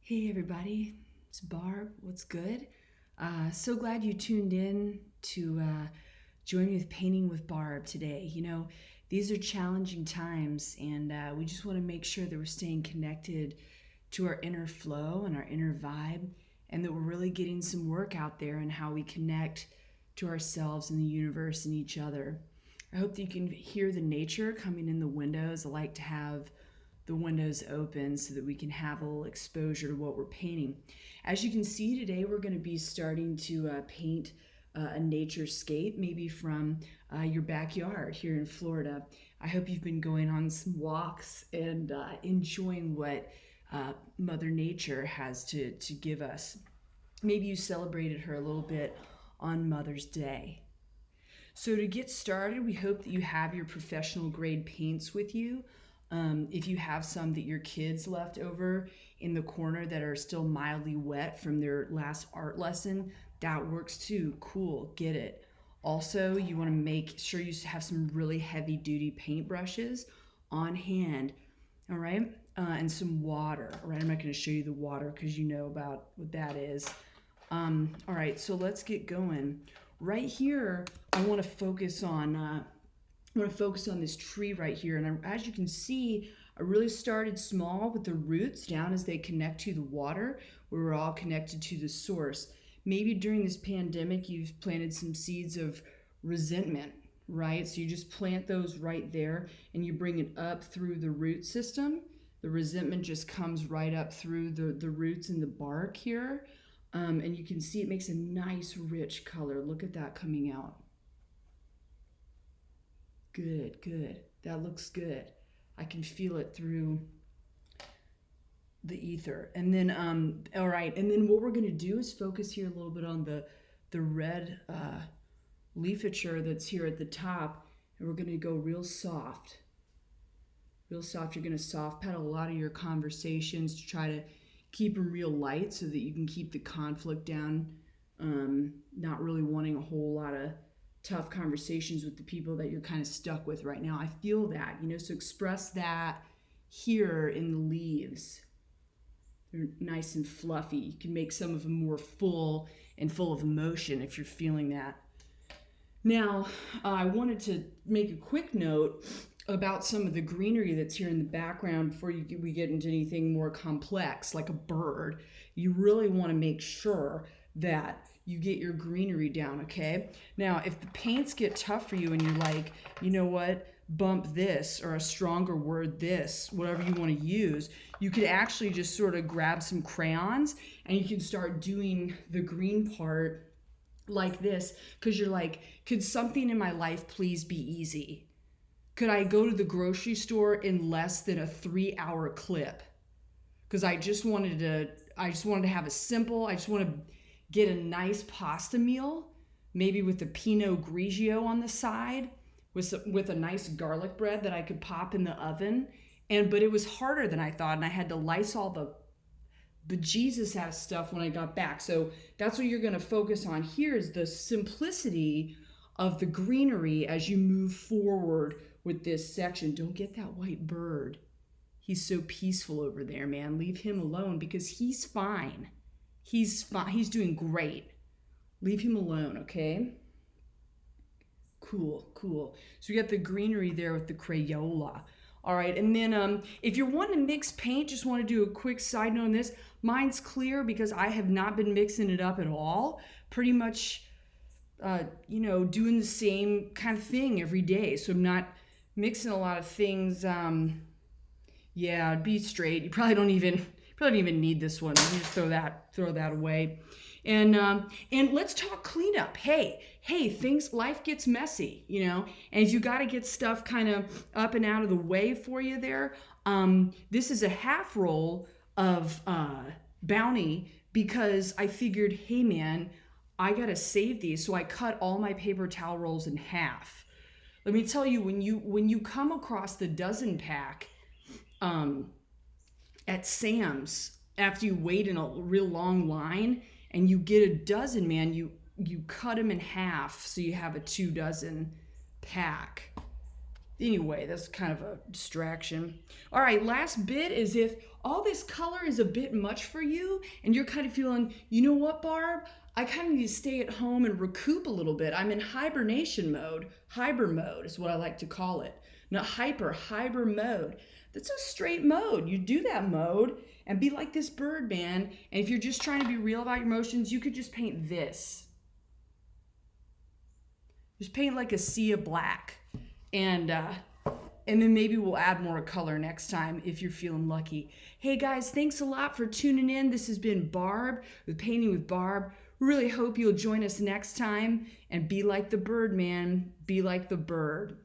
Hey everybody, it's Barb. What's good? So glad you tuned in to join me with Painting with Barb today. These are challenging times, and we just want to make sure that we're staying connected to our inner flow and our inner vibe, and that we're really getting some work out there in how we connect to ourselves and the universe and each other. I hope that you can hear the nature coming in the windows. I like to have the windows open so that we can have a little exposure to what we're painting. As you can see today, we're going to be starting to paint a nature scape, maybe from your backyard here in Florida. I hope you've been going on some walks and enjoying what Mother Nature has to give us. Maybe you celebrated her a little bit on Mother's Day. So to get started, we hope that you have your professional grade paints with you. If you have some that your kids left over in the corner that are still mildly wet from their last art lesson, that works too. Cool, get it. Also, you want to make sure you have some really heavy duty paintbrushes on hand, all right? And some water, all right? I'm not going to show you the water because you know about what that is. All right, so let's get going. Right here, I want to focus on this tree right here. And as you can see, I really started small with the roots down as they connect to the water, where we're all connected to the source. Maybe during this pandemic, you've planted some seeds of resentment, right? So you just plant those right there and you bring it up through the root system. The resentment just comes right up through the roots and the bark here. And you can see it makes a nice rich color. Look at that coming out. Good, good. That looks good. I can feel it through the ether. And then, all right. And then what we're going to do is focus here a little bit on the red leafature that's here at the top. And we're going to go real soft. Real soft. You're going to soft pedal a lot of your conversations to try to keep them real light so that you can keep the conflict down. Not really wanting a whole lot of tough conversations with the people that you're kind of stuck with right now. I feel that, so express that here in the leaves. They're nice and fluffy. You can make some of them more full and full of emotion if you're feeling that. Now, I wanted to make a quick note about some of the greenery that's here in the background before we get into anything more complex like a bird. You really want to make sure that you get your greenery down, okay? Now, if the paints get tough for you and you're like, you know what, bump this, or a stronger word this, whatever you want to use, you could actually just sort of grab some crayons and you can start doing the green part like this, because you're like, could something in my life please be easy? Could I go to the grocery store in less than a 3-hour clip? Because I just wanted to have a simple, I just want to get a nice pasta meal, maybe with a Pinot Grigio on the side, with a nice garlic bread that I could pop in the oven. But it was harder than I thought, and I had to Lysol the bejesus out of stuff when I got back. So that's what you're going to focus on here, is the simplicity of the greenery as you move forward with this section. Don't get that white bird. He's so peaceful over there, man. Leave him alone because he's fine. He's fine. He's doing great. Leave him alone, okay? Cool, cool. So we got the greenery there with the Crayola. All right, and then if you're wanting to mix paint, just want to do a quick side note on this. Mine's clear because I have not been mixing it up at all. Pretty much, doing the same kind of thing every day. So I'm not mixing a lot of things. Be straight. You probably don't even need this one. Let me just throw that away. And let's talk cleanup. Hey, life gets messy, and if you got to get stuff kind of up and out of the way for you there, this is a half roll of Bounty, because I figured, hey man, I got to save these. So I cut all my paper towel rolls in half. Let me tell you, when you come across the dozen pack, at Sam's, after you wait in a real long line and you get a dozen, man, you cut them in half so you have a 2 dozen pack. anyway, that's kind of a distraction. All right, last bit is if all this color is a bit much for you and you're kind of feeling, you know what, Barb? I kind of need to stay at home and recoup a little bit. I'm in hibernation mode. Hyber mode is what I like to call it. Not hyper, hyber mode. That's a straight mode. You do that mode and be like this bird, man. And if you're just trying to be real about your emotions, you could just paint this. Just paint like a sea of black. And then maybe we'll add more color next time if you're feeling lucky. Hey guys, thanks a lot for tuning in. This has been Barb with Painting with Barb. Really hope you'll join us next time and be like the bird, man. Be like the bird.